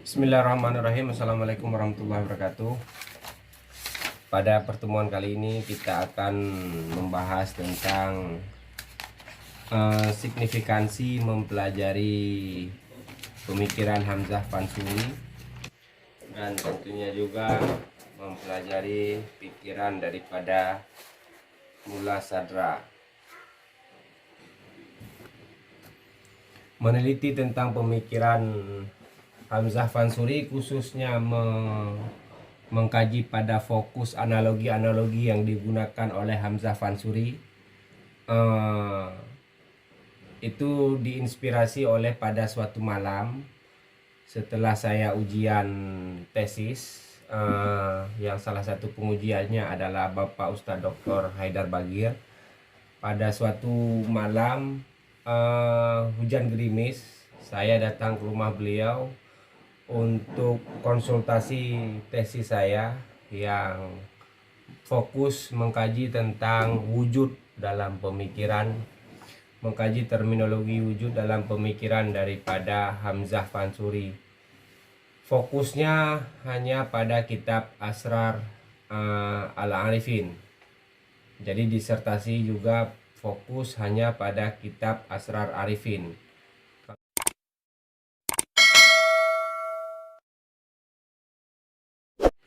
Bismillahirrahmanirrahim. Assalamualaikum warahmatullahi wabarakatuh. Pada pertemuan kali ini kita akan membahas tentang signifikansi mempelajari pemikiran Hamzah Fansuri, dan tentunya juga mempelajari pikiran daripada Mullah Sadra. Meneliti tentang pemikiran Hamzah Fansuri, khususnya mengkaji pada fokus analogi-analogi yang digunakan oleh Hamzah Fansuri, itu diinspirasi oleh pada suatu malam setelah saya ujian tesis, yang salah satu pengujiannya adalah Bapak Ustadz Dr. Haidar Bagir. Pada suatu malam hujan gerimis, saya datang ke rumah beliau untuk konsultasi tesis saya yang fokus mengkaji tentang wujud dalam pemikiran, mengkaji terminologi wujud dalam pemikiran daripada Hamzah Fansuri. Fokusnya hanya pada kitab Asrar Al-Arifin. Jadi disertasi juga fokus hanya pada kitab Asrar Arifin.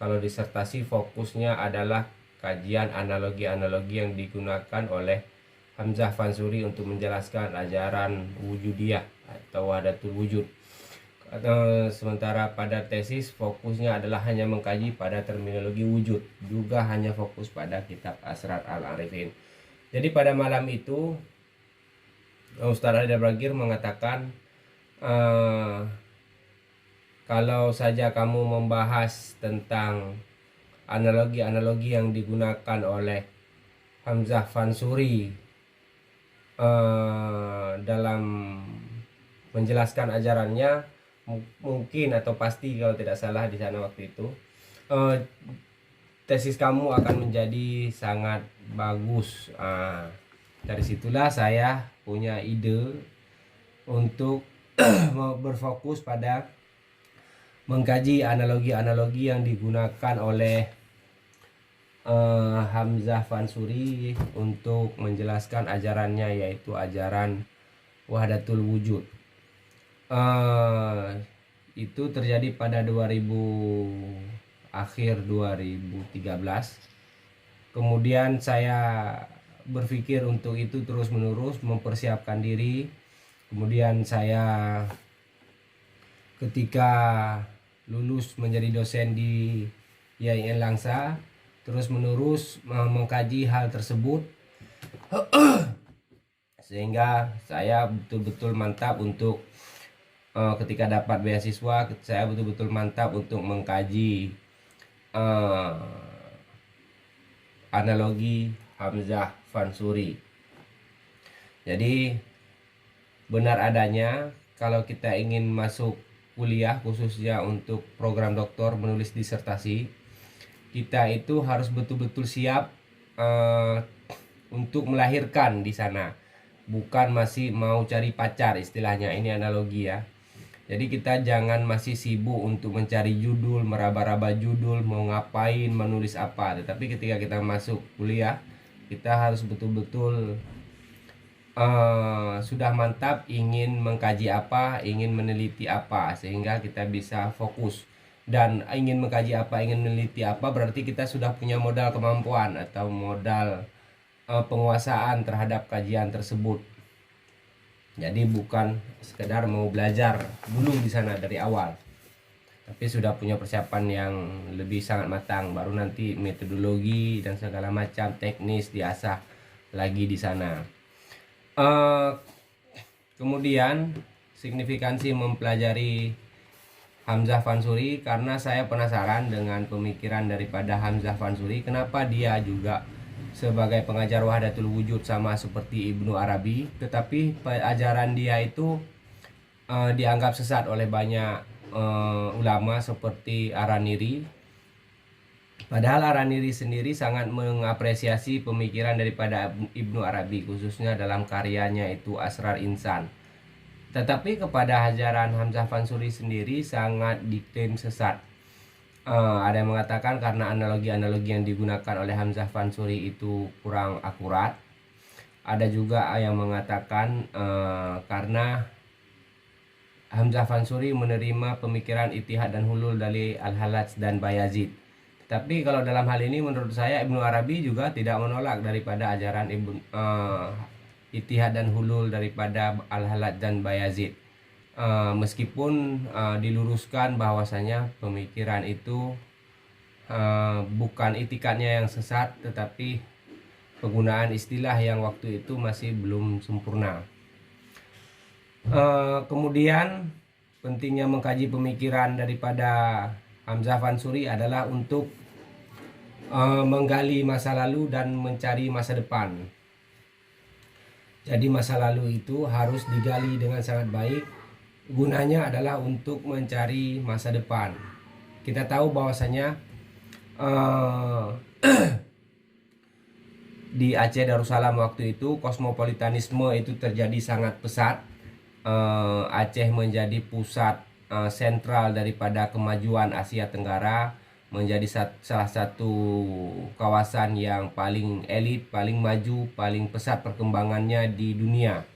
Kalau disertasi fokusnya adalah kajian analogi-analogi yang digunakan oleh Hamzah Fansuri untuk menjelaskan ajaran wujudiyah atau wahdatul wujud. Sementara pada tesis fokusnya adalah hanya mengkaji pada terminologi wujud, juga hanya fokus pada kitab Asrar Al-Arifin. Jadi pada malam itu Ustadz Haidar Bagir mengatakan, kalau saja kamu membahas tentang analogi-analogi yang digunakan oleh Hamzah Fansuri dalam menjelaskan ajarannya, mungkin atau pasti kalau tidak salah di sana waktu itu, tesis kamu akan menjadi sangat bagus. Dari situlah saya punya ide untuk berfokus pada mengkaji analogi-analogi yang digunakan oleh Hamzah Fansuri untuk menjelaskan ajarannya, yaitu ajaran wahdatul wujud. Itu terjadi pada akhir 2013. Kemudian saya berpikir untuk itu terus-menerus mempersiapkan diri. Kemudian saya ketika lulus menjadi dosen di IAIN Langsa, terus-menerus mengkaji hal tersebut sehingga saya betul-betul mantap untuk ketika dapat beasiswa, saya betul-betul mantap untuk mengkaji analogi Hamzah Fansuri. Jadi benar adanya kalau kita ingin masuk kuliah, khususnya untuk program doktor menulis disertasi, kita itu harus betul-betul siap untuk melahirkan di sana, bukan masih mau cari pacar istilahnya. Ini analogi ya. Jadi kita jangan masih sibuk untuk mencari judul, meraba-raba judul, mau ngapain, menulis apa. Tetapi ketika kita masuk kuliah, kita harus betul-betul sudah mantap ingin mengkaji apa, ingin meneliti apa, sehingga kita bisa fokus. Dan ingin mengkaji apa, ingin meneliti apa, berarti kita sudah punya modal kemampuan atau modal penguasaan terhadap kajian tersebut. Jadi bukan sekedar mau belajar dulu di sana dari awal, tapi sudah punya persiapan yang lebih sangat matang, baru nanti metodologi dan segala macam teknis diasah lagi di sana. Kemudian signifikansi mempelajari Hamzah Fansuri, karena saya penasaran dengan pemikiran daripada Hamzah Fansuri. Kenapa dia juga sebagai pengajar wahdatul wujud sama seperti Ibnu Arabi, tetapi ajaran dia itu dianggap sesat oleh banyak ulama seperti Araniri. Padahal Araniri sendiri sangat mengapresiasi pemikiran daripada Ibnu Arabi, khususnya dalam karyanya itu Asrar Insan. Tetapi kepada ajaran Hamzah Fansuri sendiri sangat diklaim sesat. Ada yang mengatakan karena analogi-analogi yang digunakan oleh Hamzah Fansuri itu kurang akurat. Ada juga yang mengatakan karena Hamzah Fansuri menerima pemikiran Ittihad dan Hulul dari Al-Hallaj dan Bayazid. Tapi kalau dalam hal ini menurut saya Ibnu Arabi juga tidak menolak daripada ajaran Ittihad dan Hulul daripada Al-Hallaj dan Bayazid. Meskipun diluruskan bahwasanya pemikiran itu bukan itikadnya yang sesat, tetapi penggunaan istilah yang waktu itu masih belum sempurna. Kemudian pentingnya mengkaji pemikiran daripada Hamzah Fansuri adalah untuk menggali masa lalu dan mencari masa depan. Jadi masa lalu itu harus digali dengan sangat baik. Gunanya adalah untuk mencari masa depan. Kita tahu bahwasanya di Aceh Darussalam waktu itu kosmopolitanisme itu terjadi sangat pesat. Aceh menjadi pusat sentral daripada kemajuan Asia Tenggara, menjadi salah satu kawasan yang paling elit, paling maju, paling pesat perkembangannya di dunia.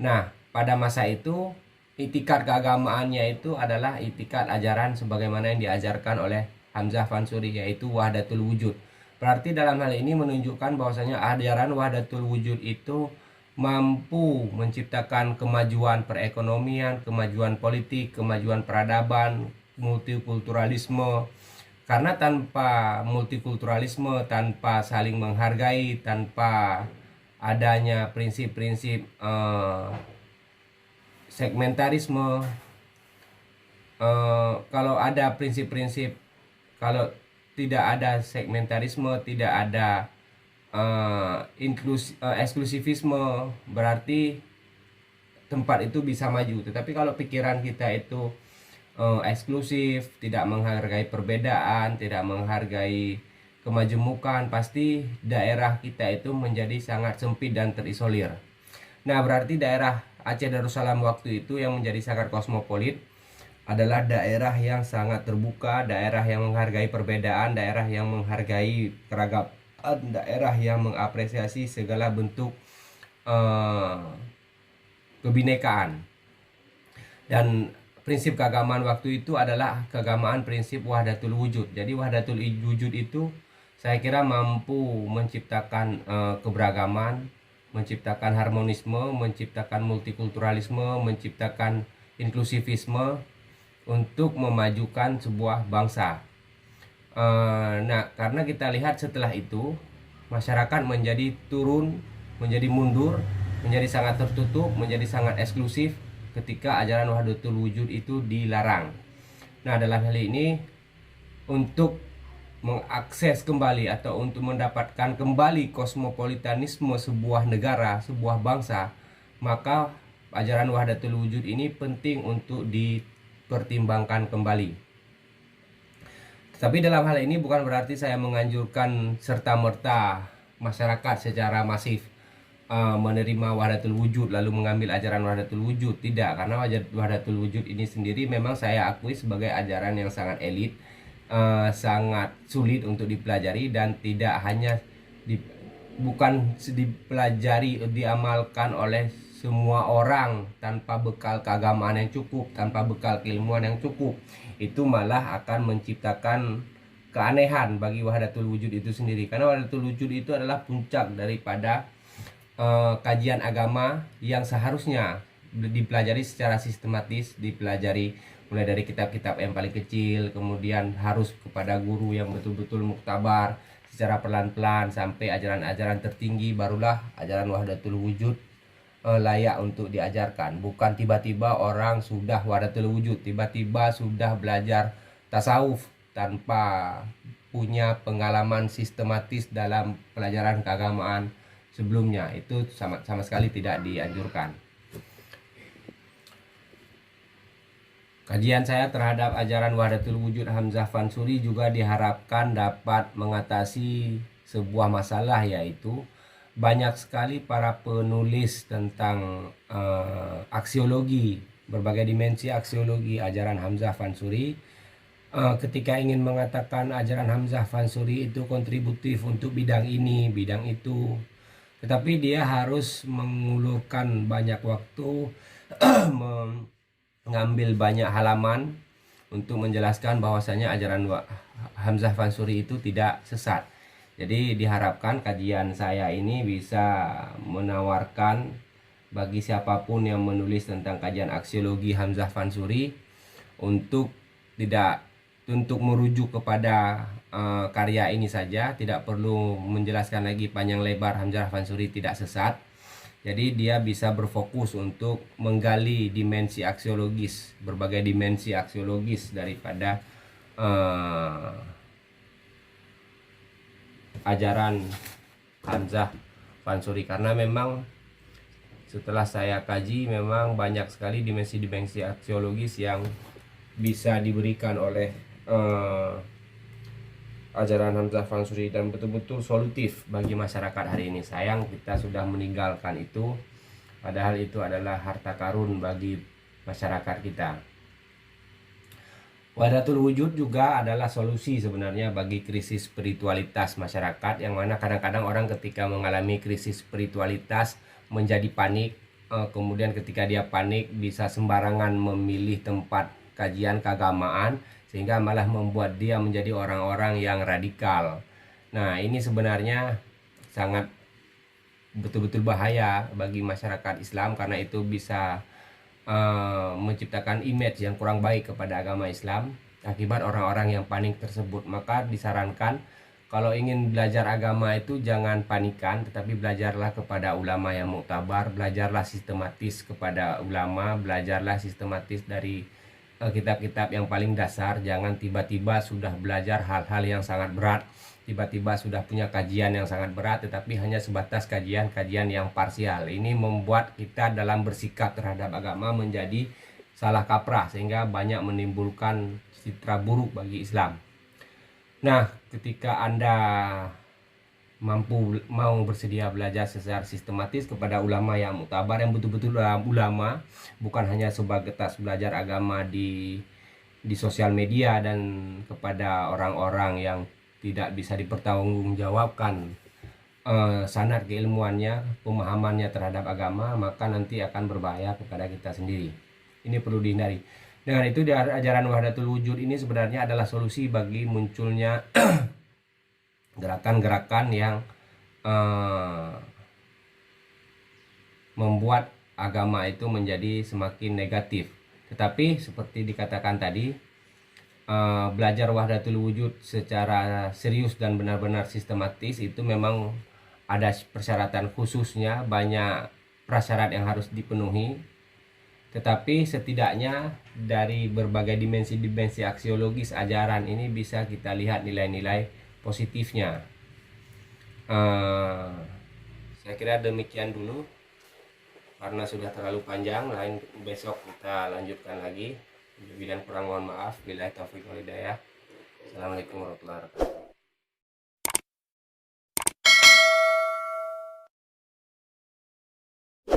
Nah, pada masa itu itikad keagamaannya itu adalah itikad ajaran sebagaimana yang diajarkan oleh Hamzah Fansuri, yaitu wahdatul wujud. Berarti dalam hal ini menunjukkan bahwasanya ajaran wahdatul wujud itu mampu menciptakan kemajuan perekonomian, kemajuan politik, kemajuan peradaban, multikulturalisme. Karena tanpa multikulturalisme, tanpa saling menghargai, tanpa adanya prinsip-prinsip segmentarisme, kalau ada prinsip-prinsip, kalau tidak ada segmentarisme, tidak ada eksklusivisme, berarti tempat itu bisa maju. Tetapi kalau pikiran kita itu eksklusif, tidak menghargai perbedaan, tidak menghargai kemajemukan, pasti daerah kita itu menjadi sangat sempit dan terisolir. Nah, berarti daerah Aceh Darussalam waktu itu yang menjadi sangat kosmopolit adalah daerah yang sangat terbuka, daerah yang menghargai perbedaan, daerah yang menghargai keragaman, daerah yang mengapresiasi segala bentuk kebinekaan. Dan prinsip keagamaan waktu itu adalah keagamaan prinsip wahdatul wujud. Jadi wahdatul wujud itu saya kira mampu menciptakan keberagaman, menciptakan harmonisme, menciptakan multikulturalisme, menciptakan inklusivisme untuk memajukan sebuah bangsa. Nah, karena kita lihat setelah itu masyarakat menjadi turun, menjadi mundur, menjadi sangat tertutup, menjadi sangat eksklusif ketika ajaran wahdatul wujud itu dilarang. Nah, dalam hal ini untuk mengakses kembali atau untuk mendapatkan kembali kosmopolitanisme sebuah negara, sebuah bangsa, maka ajaran wahdatul wujud ini penting untuk dipertimbangkan kembali. Tapi dalam hal ini bukan berarti saya menganjurkan serta-merta masyarakat secara masif menerima wahdatul wujud lalu mengambil ajaran wahdatul wujud. Tidak, karena wahdatul wujud ini sendiri memang saya akui sebagai ajaran yang sangat elit, sangat sulit untuk dipelajari, dan tidak hanya bukan dipelajari, diamalkan oleh semua orang tanpa bekal keagamaan yang cukup, tanpa bekal keilmuan yang cukup. Itu malah akan menciptakan keanehan bagi wahdatul wujud itu sendiri, karena wahdatul wujud itu adalah puncak daripada kajian agama yang seharusnya dipelajari secara sistematis, dipelajari mulai dari kitab-kitab yang paling kecil, kemudian harus kepada guru yang betul-betul muktabar secara pelan-pelan sampai ajaran-ajaran tertinggi, barulah ajaran wahdatul wujud layak untuk diajarkan. Bukan tiba-tiba orang sudah wahdatul wujud, tiba-tiba sudah belajar tasawuf tanpa punya pengalaman sistematis dalam pelajaran keagamaan sebelumnya. Itu sama sekali tidak dianjurkan. Kajian saya terhadap ajaran wahdatul wujud Hamzah Fansuri juga diharapkan dapat mengatasi sebuah masalah, yaitu banyak sekali para penulis tentang aksiologi, berbagai dimensi aksiologi ajaran Hamzah Fansuri. Ketika ingin mengatakan ajaran Hamzah Fansuri itu kontributif untuk bidang ini, bidang itu, tetapi dia harus mengulurkan banyak waktu, mengambil banyak halaman untuk menjelaskan bahwasanya ajaran Hamzah Fansuri itu tidak sesat. Jadi diharapkan kajian saya ini bisa menawarkan bagi siapapun yang menulis tentang kajian aksiologi Hamzah Fansuri untuk merujuk kepada karya ini saja, tidak perlu menjelaskan lagi panjang lebar Hamzah Fansuri tidak sesat. Jadi dia bisa berfokus untuk menggali dimensi aksiologis, berbagai dimensi aksiologis daripada ajaran Hamzah Fansuri, karena memang setelah saya kaji memang banyak sekali dimensi-dimensi aksiologis yang bisa diberikan oleh ajaran Hamzah Fansuri dan betul-betul solutif bagi masyarakat hari ini. Sayang kita sudah meninggalkan itu, padahal itu adalah harta karun bagi masyarakat kita. Wahdatul wujud juga adalah solusi sebenarnya bagi krisis spiritualitas masyarakat, yang mana kadang-kadang orang ketika mengalami krisis spiritualitas menjadi panik, kemudian ketika dia panik bisa sembarangan memilih tempat kajian keagamaan, sehingga malah membuat dia menjadi orang-orang yang radikal. Nah, ini sebenarnya sangat betul-betul bahaya bagi masyarakat Islam, karena itu bisa menciptakan image yang kurang baik kepada agama Islam akibat orang-orang yang panik tersebut. Maka disarankan kalau ingin belajar agama itu jangan panikan, tetapi belajarlah kepada ulama yang muktabar, belajarlah sistematis kepada ulama, belajarlah sistematis dari kitab-kitab yang paling dasar. Jangan tiba-tiba sudah belajar hal-hal yang sangat berat, tiba-tiba sudah punya kajian yang sangat berat, tetapi hanya sebatas kajian-kajian yang parsial. Ini membuat kita dalam bersikap terhadap agama menjadi salah kaprah, sehingga banyak menimbulkan citra buruk bagi Islam. Nah, ketika Anda mau bersedia belajar secara sistematis kepada ulama yang muktabar, yang betul-betul ulama, bukan hanya sebatas belajar agama di sosial media dan kepada orang-orang yang tidak bisa dipertanggungjawabkan sanad keilmuannya, pemahamannya terhadap agama, maka nanti akan berbahaya kepada kita sendiri. Ini perlu dihindari. Dengan itu, ajaran Wahdatul Wujud ini sebenarnya adalah solusi bagi munculnya gerakan-gerakan yang membuat agama itu menjadi semakin negatif. Tetapi seperti dikatakan tadi, belajar Wahdatul Wujud secara serius dan benar-benar sistematis itu memang ada persyaratan khususnya, banyak prasyarat yang harus dipenuhi. Tetapi setidaknya dari berbagai dimensi-dimensi aksiologis ajaran ini bisa kita lihat nilai-nilai positifnya. Saya kira demikian dulu, karena sudah terlalu panjang. Lain besok kita lanjutkan lagi. Lebih dan kurang mohon maaf. Billahi taufiq wal hidayah. Assalamualaikum warahmatullahi wabarakatuh.